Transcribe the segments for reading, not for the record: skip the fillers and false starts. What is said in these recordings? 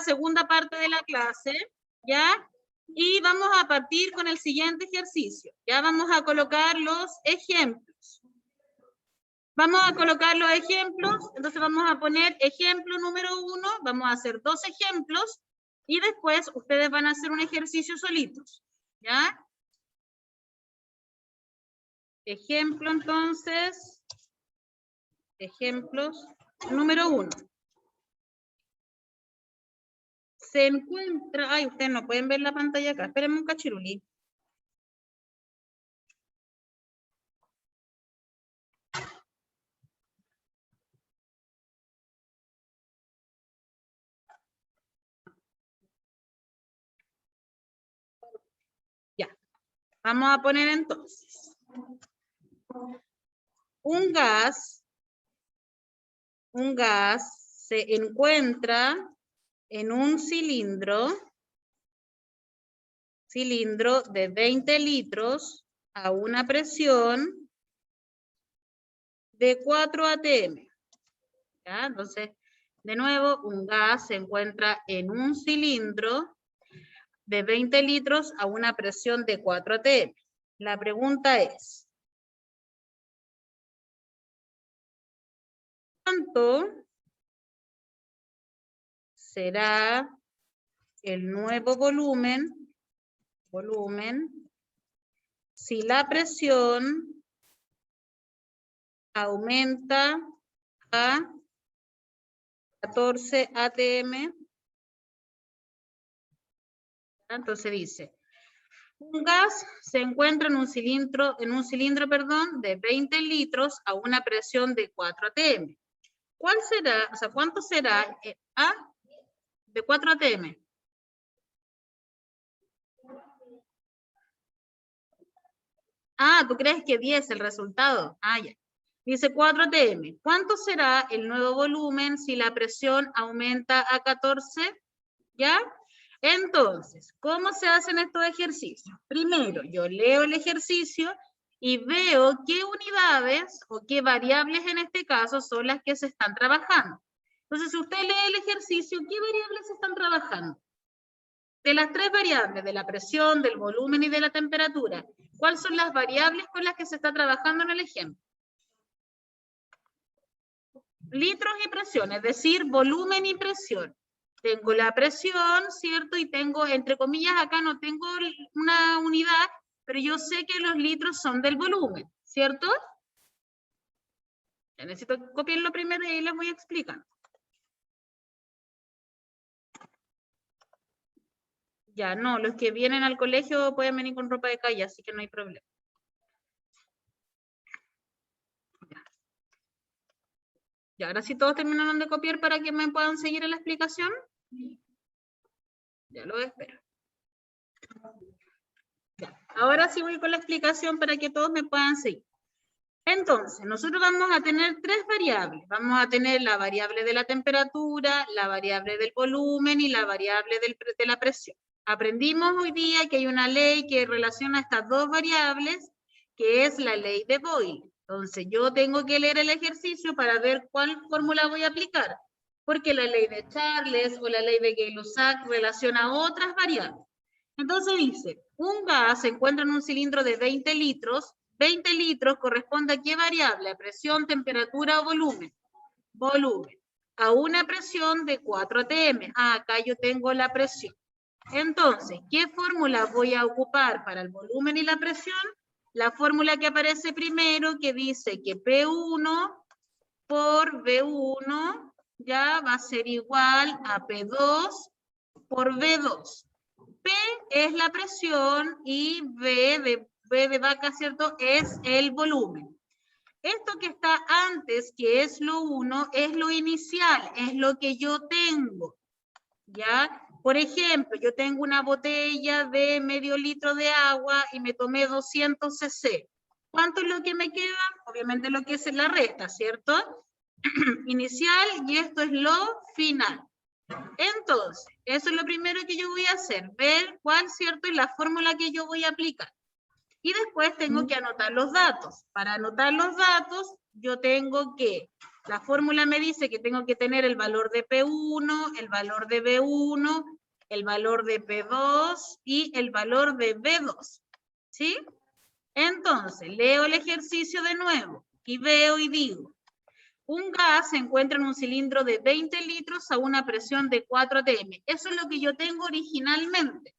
segunda parte de la clase, ¿ya? Y vamos a partir con el siguiente ejercicio. Ya vamos a colocar los ejemplos. Vamos a colocar los ejemplos, entonces vamos a poner ejemplo número 1, vamos a hacer 2 ejemplos, y después ustedes van a hacer un ejercicio solitos, ¿ya? Ejemplo, entonces, ejemplos número 1. Se encuentra, ay, ustedes no pueden ver la pantalla acá, espérenme un cachirulí. Ya, vamos a poner entonces. Un gas se encuentra en un cilindro de 20 litros a una presión de 4 atm. ¿Ya? Entonces, de nuevo, un gas se encuentra en un cilindro de 20 litros a una presión de 4 atm. La pregunta es, ¿cuánto será el nuevo volumen si la presión aumenta a 14 atm? Entonces dice, un gas se encuentra en un cilindro, de 20 litros a una presión de 4 atm. ¿Cuál será, o sea, cuánto será de 4 atm? Ah, ¿tú crees que 10 el resultado? Ah, ya. Dice 4 atm. ¿Cuánto será el nuevo volumen si la presión aumenta a 14? ¿Ya? Entonces, ¿cómo se hacen estos ejercicios? Primero, yo leo el ejercicio y veo qué unidades o qué variables en este caso son las que se están trabajando. Entonces, si usted lee el ejercicio, ¿qué variables se están trabajando? De las 3 variables, de la presión, del volumen y de la temperatura, ¿cuáles son las variables con las que se está trabajando en el ejemplo? Litros y presión, es decir, volumen y presión. Tengo la presión, ¿cierto? Y tengo, entre comillas, acá no tengo una unidad, pero yo sé que los litros son del volumen, ¿cierto? Ya necesito copiarlo primero y ahí les voy a explicar. Ya, no, los que vienen al colegio pueden venir con ropa de calle, así que no hay problema. Ya, ahora sí todos terminaron de copiar para que me puedan seguir en la explicación. Ya lo espero. Ya, ahora sí voy con la explicación para que todos me puedan seguir. Entonces, nosotros vamos a tener 3 variables. Vamos a tener la variable de la temperatura, la variable del volumen y la variable de la presión. Aprendimos hoy día que hay una ley que relaciona estas 2 variables, que es la ley de Boyle. Entonces, yo tengo que leer el ejercicio para ver cuál fórmula voy a aplicar, porque la ley de Charles o la ley de Gay-Lussac relaciona otras variables. Entonces dice, un gas se encuentra en un cilindro de 20 litros. 20 litros corresponde a qué variable, a presión, temperatura o volumen. Volumen. A una presión de 4 atm. Ah, acá yo tengo la presión. Entonces, ¿qué fórmula voy a ocupar para el volumen y la presión? La fórmula que aparece primero, que dice que P1 por V1 ya va a ser igual a P2 por V2. P es la presión y V de vaca, ¿cierto? Es el volumen. Esto que está antes, que es lo 1, es lo inicial, es lo que yo tengo, ¿ya? Por ejemplo, yo tengo una botella de medio litro de agua y me tomé 200 cc. ¿Cuánto es lo que me queda? Obviamente lo que es la resta, ¿cierto? Inicial y esto es lo final. Entonces, eso es lo primero que yo voy a hacer, ver cuál, ¿cierto?, es la fórmula que yo voy a aplicar. Y después tengo que anotar los datos. Para anotar los datos, yo tengo que La fórmula me dice que tengo que tener el valor de P1, el valor de B1, el valor de P2 y el valor de B2. ¿Sí? Entonces, leo el ejercicio de nuevo y veo y digo, un gas se encuentra en un cilindro de 20 litros a una presión de 4 atm. Eso es lo que yo tengo originalmente.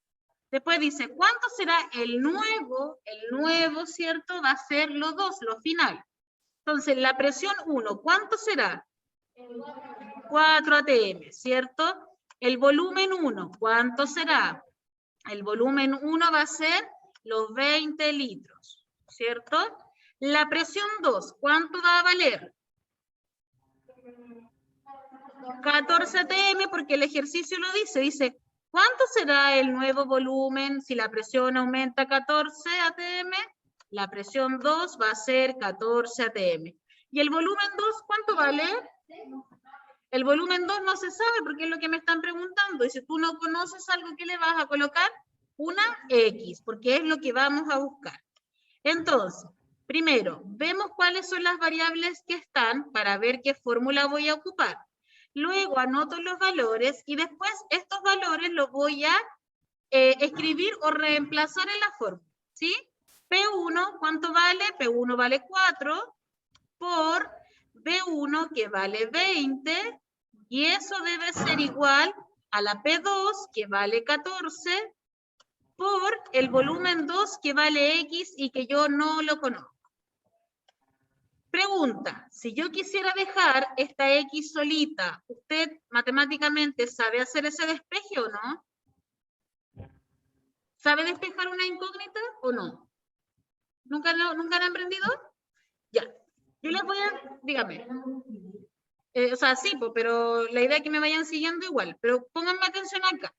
Después dice, ¿cuánto será el nuevo? El nuevo, ¿cierto? Va a ser lo 2, lo final. Entonces, la presión 1, ¿cuánto será? 4 atm, ¿cierto? El volumen 1, ¿cuánto será? El volumen 1 va a ser los 20 litros, ¿cierto? La presión 2, ¿cuánto va a valer? 14 atm, porque el ejercicio lo dice, ¿cuánto será el nuevo volumen si la presión aumenta 14 atm? La presión 2 va a ser 14 atm. ¿Y el volumen 2 cuánto vale? El volumen 2 no se sabe porque es lo que me están preguntando. Y si tú no conoces algo, ¿qué le vas a colocar? Una X, porque es lo que vamos a buscar. Entonces, primero, vemos cuáles son las variables que están para ver qué fórmula voy a ocupar. Luego anoto los valores y después estos valores los voy a escribir o reemplazar en la fórmula, ¿sí? P1, ¿cuánto vale? P1 vale 4 por B1 que vale 20 y eso debe ser igual a la P2 que vale 14 por el volumen 2 que vale X y que yo no lo conozco. Pregunta, si yo quisiera dejar esta X solita, ¿usted matemáticamente sabe hacer ese despeje o no? ¿Sabe despejar una incógnita o no? ¿Nunca han aprendido? Ya. Yo les voy a, dígame. O sea, sí, pero la idea es que me vayan siguiendo igual. Pero pónganme atención acá.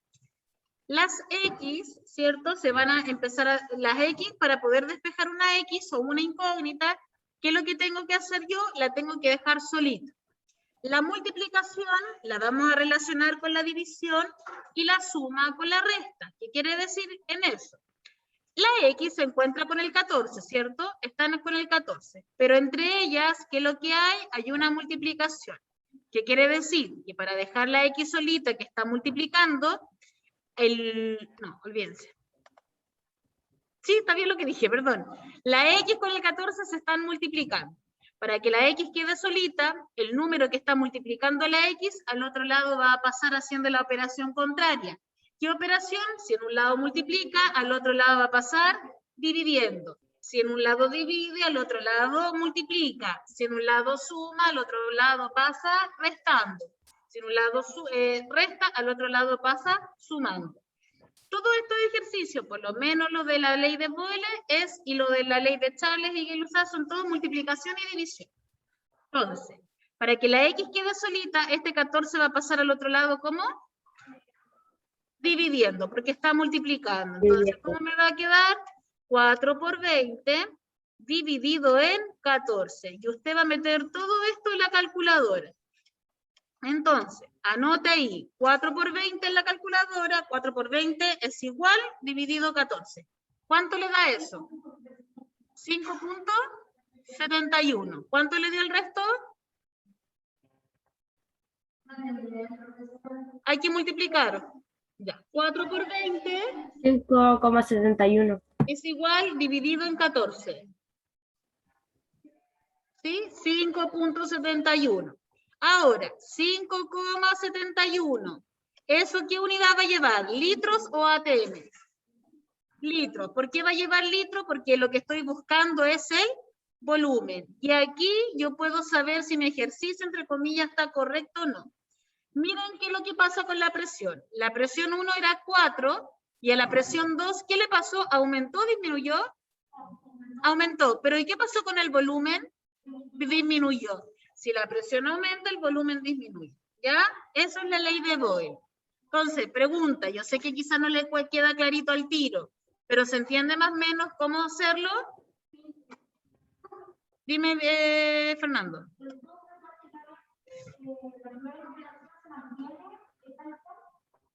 Las X, ¿cierto? Se van a empezar a, las X para poder despejar una X o una incógnita, ¿qué es lo que tengo que hacer yo? La tengo que dejar solita. La multiplicación la vamos a relacionar con la división y la suma con la resta. ¿Qué quiere decir en eso? La X se encuentra con el 14, ¿cierto? Están con el 14. Pero entre ellas, ¿qué es lo que hay? Hay una multiplicación. ¿Qué quiere decir? Que para dejar la X solita que está multiplicando, no, olvídense. Sí, está bien lo que dije, perdón. La X con el 14 se están multiplicando. Para que la X quede solita, el número que está multiplicando la X, al otro lado va a pasar haciendo la operación contraria. ¿Qué operación? Si en un lado multiplica, al otro lado va a pasar dividiendo. Si en un lado divide, al otro lado multiplica. Si en un lado suma, al otro lado pasa restando. Si en un lado resta, al otro lado pasa sumando. Todo estos ejercicios, por lo menos lo de la ley de Boyle y lo de la ley de Charles y Gay-Lussac son todo multiplicación y división. Entonces, para que la X quede solita, este 14 va a pasar al otro lado como dividiendo, porque está multiplicando. Entonces, ¿cómo me va a quedar? 4 por 20 dividido en 14. Y usted va a meter todo esto en la calculadora. Entonces, anote ahí, 4 por 20 en la calculadora, 4 por 20 es igual dividido 14. ¿Cuánto le da eso? 5.71. ¿Cuánto le dio el resto? Hay que multiplicar. Ya, 4 por 20. 5,71. Es igual dividido en 14. ¿Sí? 5.71. Ahora, 5,71. ¿Eso qué unidad va a llevar? ¿Litros o ATM? Litros. ¿Por qué va a llevar litros? Porque lo que estoy buscando es el volumen. Y aquí yo puedo saber si mi ejercicio, entre comillas, está correcto o no. Miren qué es lo que pasa con la presión. La presión 1 era 4 y a la presión 2, ¿qué le pasó? ¿Aumentó o disminuyó? Aumentó. ¿Pero y qué pasó con el volumen? Disminuyó. Si la presión aumenta, el volumen disminuye. ¿Ya? Eso es la ley de Boyle. Entonces, pregunta, yo sé que quizá no le queda clarito al tiro, pero ¿se entiende más o menos cómo hacerlo? Dime, Fernando.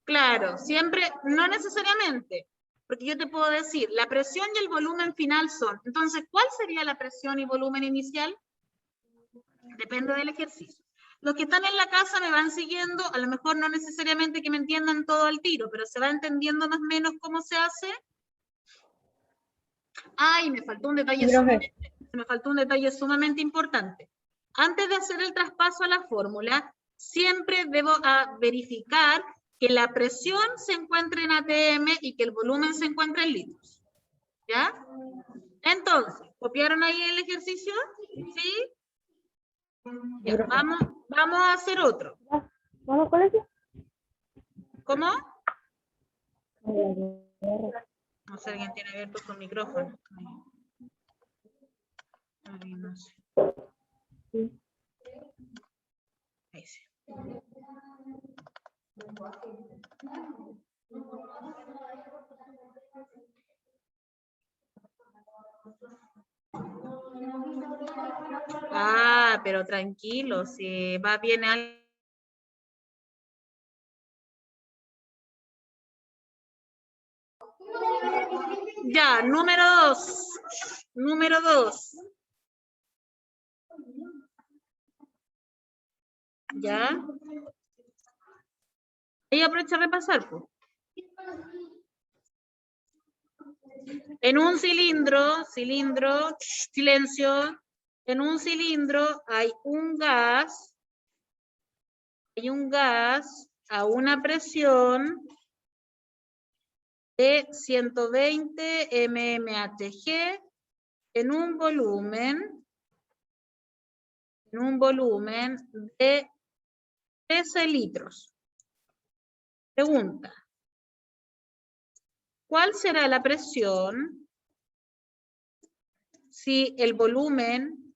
Claro, siempre, no necesariamente, porque yo te puedo decir, la presión y el volumen final son. Entonces, ¿cuál sería la presión y volumen inicial? Depende del ejercicio. Los que están en la casa me van siguiendo, a lo mejor no necesariamente que me entiendan todo al tiro, pero se va entendiendo más o menos cómo se hace. Ay, me faltó un detalle sumamente importante. Antes de hacer el traspaso a la fórmula, siempre debo verificar que la presión se encuentre en ATM y que el volumen se encuentre en litros. ¿Ya? Entonces, ¿copiaron ahí el ejercicio? ¿Sí? Ya, vamos a hacer otro. ¿Vamos con eso? ¿Cómo? No sé, alguien tiene abierto su micrófono. Ay, no sé. Sí. Ahí sí. Ah, pero tranquilo, si va bien al... Ya, número 2. Número 2. ¿Ya? Ahí aprovecha a repasar, pues. En un cilindro, silencio, en un cilindro hay un gas a una presión de 120 mmHg en un volumen de 13 litros. Pregunta, ¿cuál será la presión si el volumen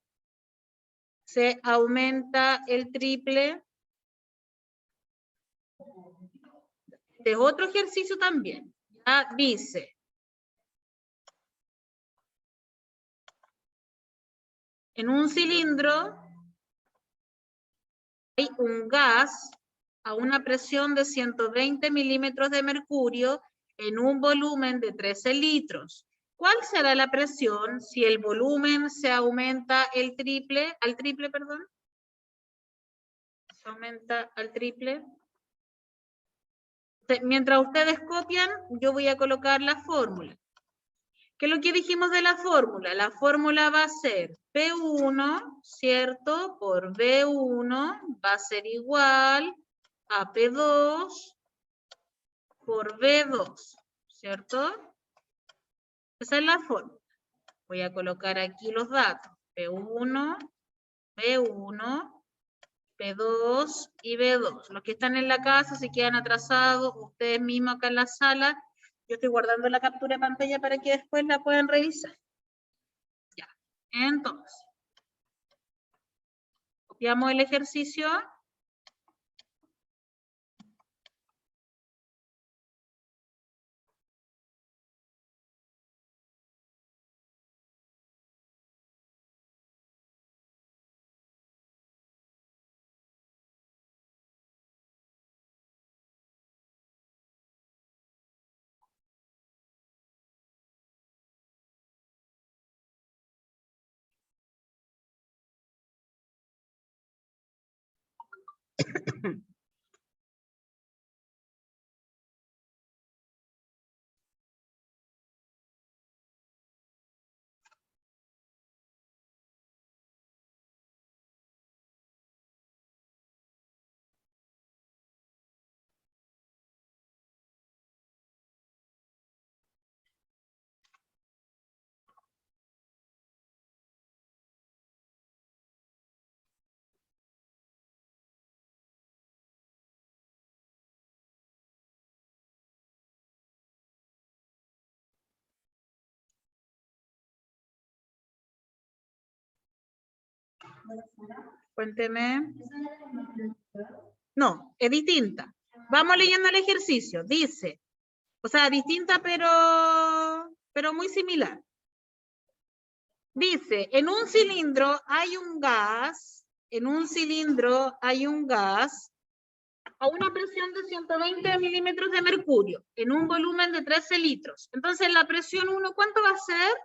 se aumenta el triple? Este es otro ejercicio también. Ya dice, en un cilindro hay un gas a una presión de 120 milímetros de mercurio en un volumen de 13 litros. ¿Cuál será la presión si el volumen se aumenta al triple? Se aumenta al triple. Mientras ustedes copian, yo voy a colocar la fórmula. ¿Qué es lo que dijimos de la fórmula? La fórmula va a ser P1, ¿cierto? Por B1 va a ser igual a P2 por B2, ¿cierto? Esa es la fórmula. Voy a colocar aquí los datos. P1, B1, P2 y B2. Los que están en la casa, si quedan atrasados, ustedes mismos acá en la sala, yo estoy guardando la captura de pantalla para que después la puedan revisar. Ya, entonces, copiamos el ejercicio. Cuénteme. No, es distinta. Vamos leyendo el ejercicio. Dice, o sea, distinta pero muy similar. Dice, en un cilindro hay un gas a una presión de 120 milímetros de mercurio en un volumen de 13 litros. Entonces, la presión 1, ¿cuánto va a ser?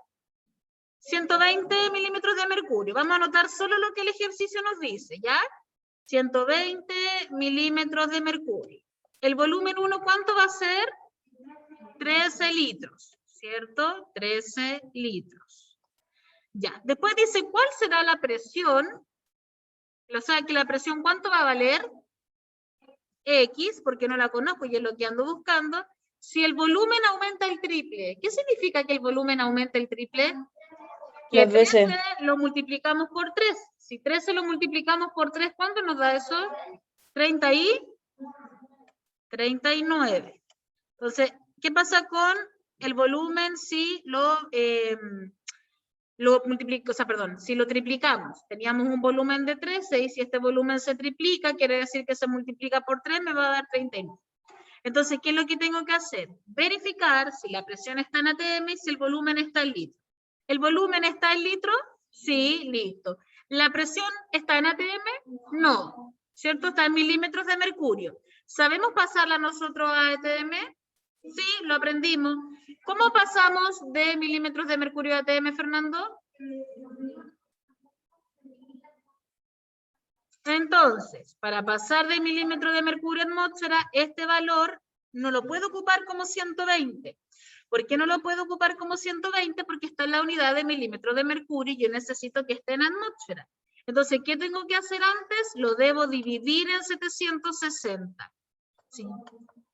120 milímetros de mercurio. Vamos a anotar solo lo que el ejercicio nos dice, ¿ya? 120 milímetros de mercurio. El volumen 1, ¿cuánto va a ser? 13 litros, ¿cierto? 13 litros. Ya, después dice, ¿cuál será la presión? O sea, que la presión, ¿cuánto va a valer? X, porque no la conozco y es lo que ando buscando. Si el volumen aumenta el triple, ¿qué significa que el volumen aumenta el triple? Que Las veces. 13 lo multiplicamos por 3. Si 13 lo multiplicamos por 3, ¿cuánto nos da eso? 30 y 39. Entonces, ¿qué pasa con el volumen si si lo triplicamos? Teníamos un volumen de 13 y si este volumen se triplica, quiere decir que se multiplica por 3, me va a dar 39. Entonces, ¿qué es lo que tengo que hacer? Verificar si la presión está en atm y si el volumen está en litro. ¿El volumen está en litro? Sí, listo. ¿La presión está en atm? No. ¿Cierto? Está en milímetros de mercurio. ¿Sabemos pasarla nosotros a atm? Sí, lo aprendimos. ¿Cómo pasamos de milímetros de mercurio a atm, Fernando? Entonces, para pasar de milímetros de mercurio a atmósfera, este valor no lo puedo ocupar como 120. ¿Por qué no lo puedo ocupar como 120? Porque está en la unidad de milímetros de mercurio y yo necesito que esté en atmósfera. Entonces, ¿qué tengo que hacer antes? Lo debo dividir en 760.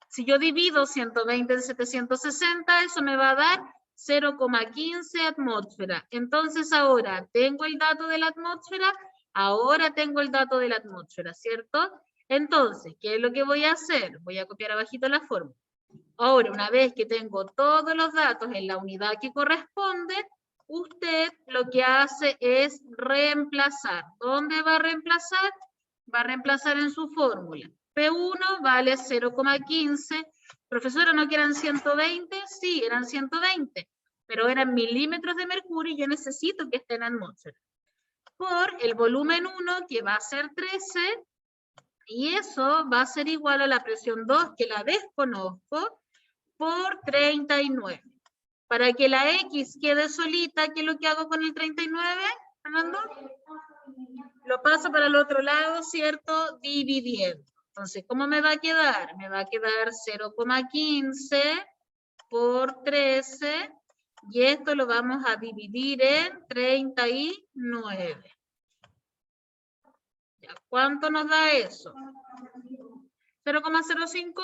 Si yo divido 120 en 760, eso me va a dar 0,15 atmósfera. Entonces, ahora tengo el dato de la atmósfera. Ahora tengo el dato de la atmósfera, ¿cierto? Entonces, ¿qué es lo que voy a hacer? Voy a copiar abajito la fórmula. Ahora, una vez que tengo todos los datos en la unidad que corresponde, usted lo que hace es reemplazar. ¿Dónde va a reemplazar? Va a reemplazar en su fórmula. P1 vale 0,15. Profesora, ¿no que eran 120? Sí, eran 120, pero eran milímetros de mercurio y yo necesito que esté en atmósfera. Por el volumen 1, que va a ser 13, y eso va a ser igual a la presión 2, que la desconozco, por 39. Para que la X quede solita, ¿qué es lo que hago con el 39, Fernando? Lo paso para el otro lado, ¿cierto? Dividiendo. Entonces, ¿cómo me va a quedar? Me va a quedar 0,15 por 13, y esto lo vamos a dividir en 39. ¿Ya? ¿Cuánto nos da eso? 0,05.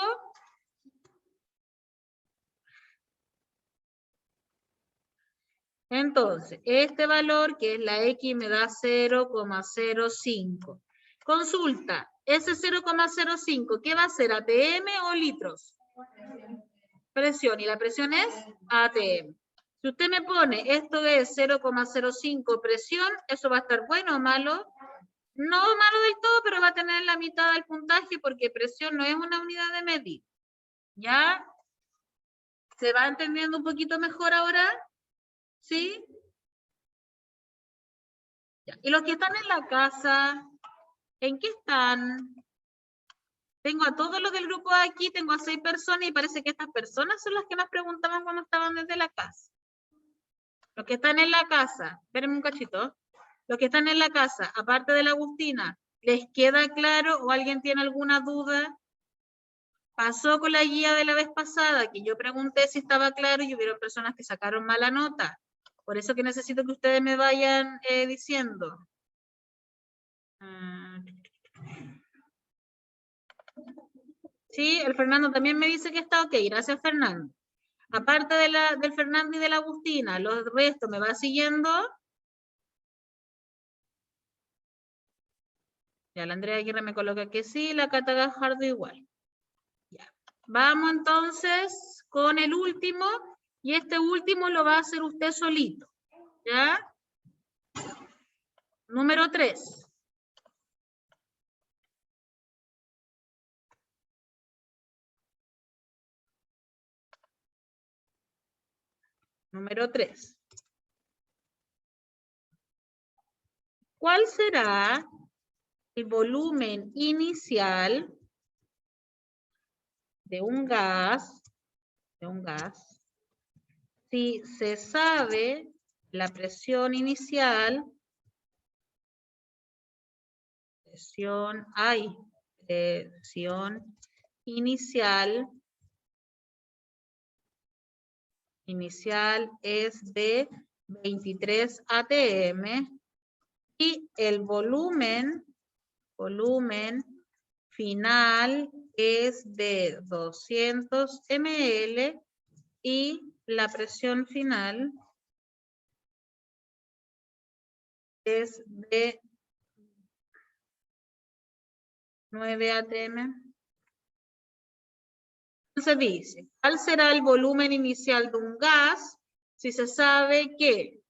Entonces, este valor, que es la X, me da 0,05. Consulta, ese 0,05, ¿qué va a ser? ¿ATM o litros? Presión, y la presión es ATM. Si usted me pone esto es 0,05 presión, ¿eso va a estar bueno o malo? No malo del todo, pero va a tener la mitad del puntaje porque presión no es una unidad de medida. ¿Ya? ¿Se va entendiendo un poquito mejor ahora? ¿Sí? Ya. Y los que están en la casa, ¿en qué están? Tengo a todos los del grupo aquí, tengo a 6 personas y parece que estas personas son las que más preguntaban cuando estaban desde la casa. Los que están en la casa, espérenme un cachito. Los que están en la casa, aparte de la Agustina, ¿les queda claro o alguien tiene alguna duda? Pasó con la guía de la vez pasada, que yo pregunté si estaba claro y hubieron personas que sacaron mala nota. Por eso que necesito que ustedes me vayan diciendo. Sí, el Fernando también me dice que está ok. Gracias, Fernando. Aparte del Fernando y de la Agustina, los restos me va siguiendo. Ya, la Andrea Aguirre me coloca que sí, la Cata Gajardo igual. Ya. Vamos entonces con el último, y este último lo va a hacer usted solito. ¿Ya? Número 3. Número 3. ¿Cuál será el volumen inicial de un gas, si se sabe la presión inicial, presión inicial es de 23 atm y el volumen final es de 200 ml y la presión final es de 9 atm. Entonces dice, ¿cuál será el volumen inicial de un gas si se sabe que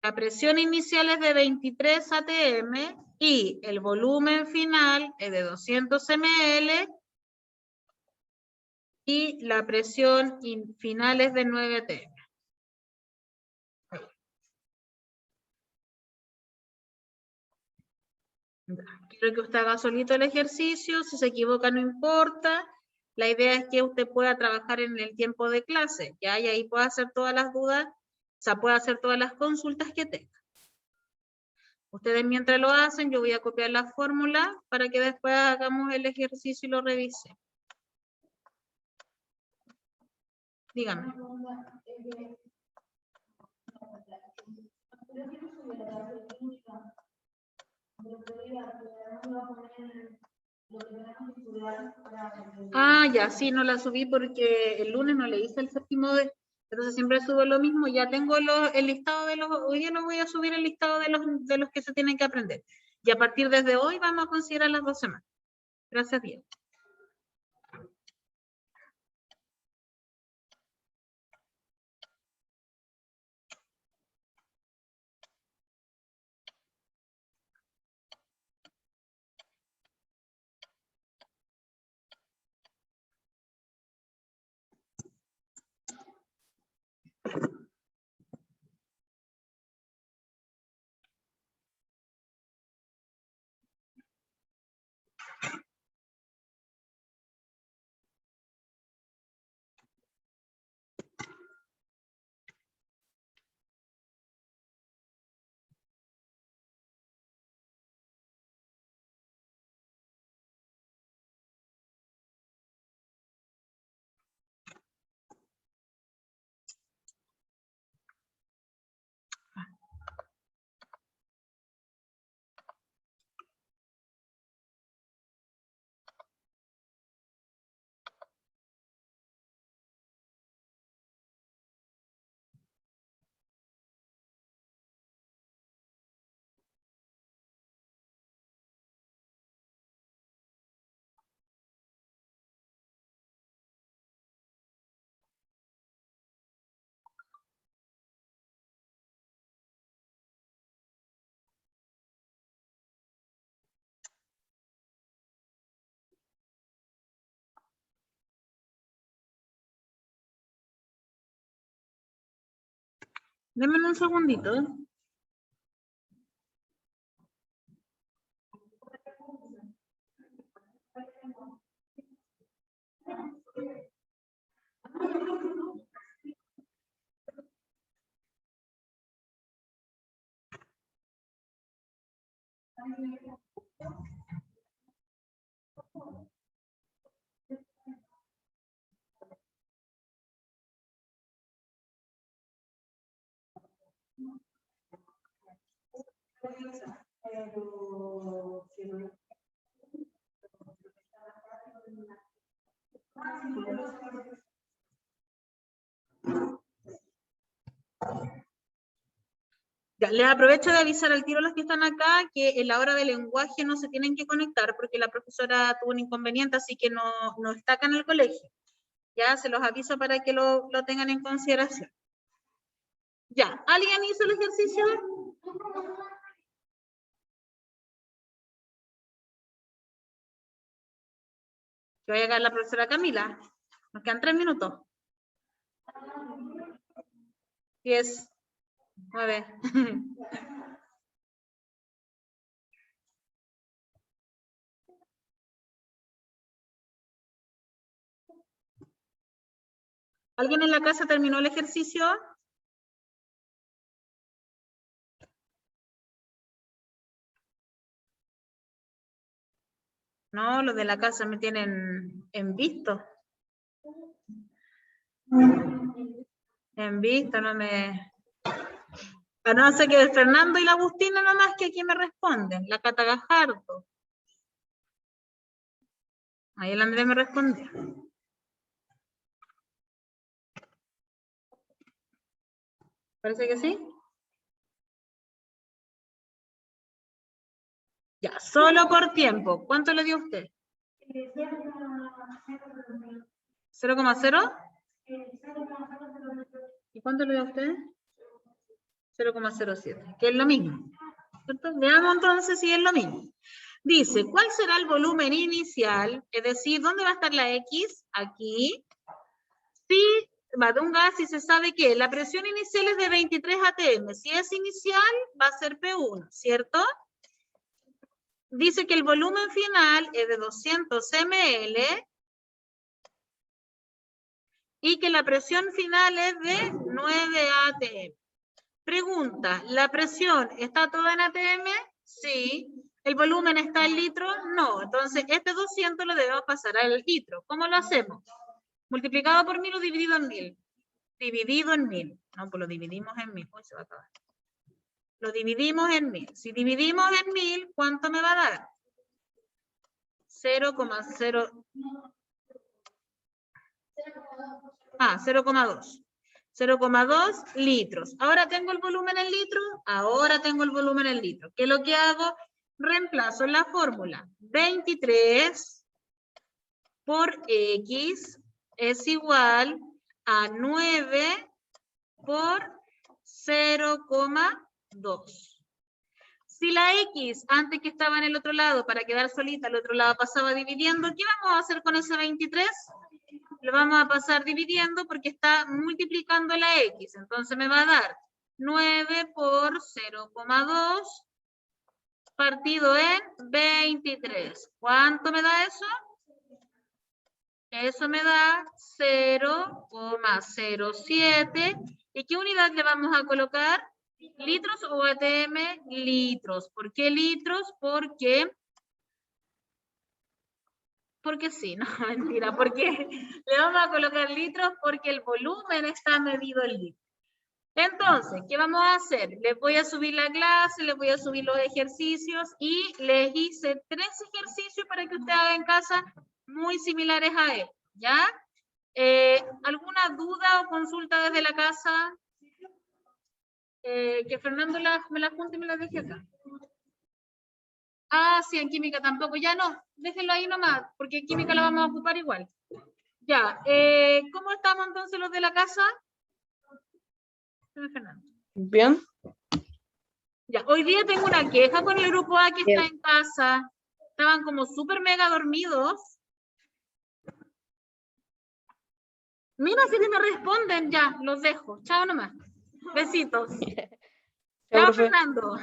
la presión inicial es de 23 atm y el volumen final es de 200 ml y la presión final es de 9 atm? Quiero que usted haga solito el ejercicio, si se equivoca no importa. La idea es que usted pueda trabajar en el tiempo de clase, ¿ya? Y ahí pueda hacer todas las dudas, o sea, pueda hacer todas las consultas que tenga. Ustedes mientras lo hacen, yo voy a copiar la fórmula para que después hagamos el ejercicio y lo revise. Dígame. Ah, ya, sí, no la subí porque el lunes no le hice el séptimo D. Entonces siempre subo lo mismo. Ya tengo el listado de los, hoy día no voy a subir el listado de los que se tienen que aprender. Y a partir desde hoy vamos a considerar las 2 semanas. Gracias, Diego. Denme un segundito. Ya, les aprovecho de avisar al tiro a los que están acá que en la hora del lenguaje no se tienen que conectar porque la profesora tuvo un inconveniente, así que no está acá en el colegio. Ya, se los aviso para que lo tengan en consideración. Ya, ¿alguien hizo el ejercicio? Que vaya a llegar la profesora Camila. Nos quedan 3 minutos. 10, 9. ¿Alguien en la casa terminó el ejercicio? No, los de la casa me tienen en visto. En visto, no me... A no ser que Fernando y la Agustina nomás que aquí me responden. La Cata Gajardo. Ahí el Andrés me respondió. ¿Parece que sí? Ya, solo por tiempo. ¿Cuánto le dio usted? 0,0. ¿Y cuánto le dio a usted? 0,07, que es lo mismo. ¿Cierto? Veamos entonces si es lo mismo. Dice, ¿cuál será el volumen inicial? Es decir, ¿dónde va a estar la X? Aquí. Si va de un gas y se sabe que la presión inicial es de 23 atm. Si es inicial, va a ser P1, ¿cierto? Dice que el volumen final es de 200 ml y que la presión final es de 9 atm. Pregunta, ¿la presión está toda en atm? Sí. ¿El volumen está en litros? No. Entonces, este 200 lo debemos pasar al litro. ¿Cómo lo hacemos? Multiplicado por 1000 o dividido en 1000. Dividido en 1000. No, pues lo dividimos en 1000. Uy, se va a acabar. Lo dividimos en 1000. Si dividimos en 1000, ¿cuánto me va a dar? 0,0. 0,2. 0,2 litros. ¿Ahora tengo el volumen en litros? Ahora tengo el volumen en litros. ¿Qué es lo que hago? Reemplazo en la fórmula. 23 por X es igual a 9 por 0,2. Si la X, antes que estaba en el otro lado, para quedar solita, al otro lado pasaba dividiendo, ¿qué vamos a hacer con ese 23? Lo vamos a pasar dividiendo porque está multiplicando la X. Entonces me va a dar 9 por 0,2 partido en 23. ¿Cuánto me da eso? Eso me da 0,07. ¿Y qué unidad le vamos a colocar? ¿Litros o atm? Litros. ¿Por qué litros? Porque sí, no, mentira. Porque le vamos a colocar litros porque el volumen está medido en litros. Entonces, ¿qué vamos a hacer? Les voy a subir la clase, les voy a subir los ejercicios y les hice 3 ejercicios para que usted haga en casa muy similares a él, ¿ya? ¿Alguna duda o consulta desde la casa? Que Fernando me la junte y me la deje acá. Sí, en química tampoco, ya no, déjenlo ahí nomás, porque en química la vamos a ocupar igual. Ya, ¿cómo estamos entonces los de la casa? Fernando. Bien. Ya, hoy día tengo una queja con el grupo A que está en casa. Estaban como súper mega dormidos. Mira, si me responden, ya, los dejo. Chao nomás. Besitos. Chao, Fernando.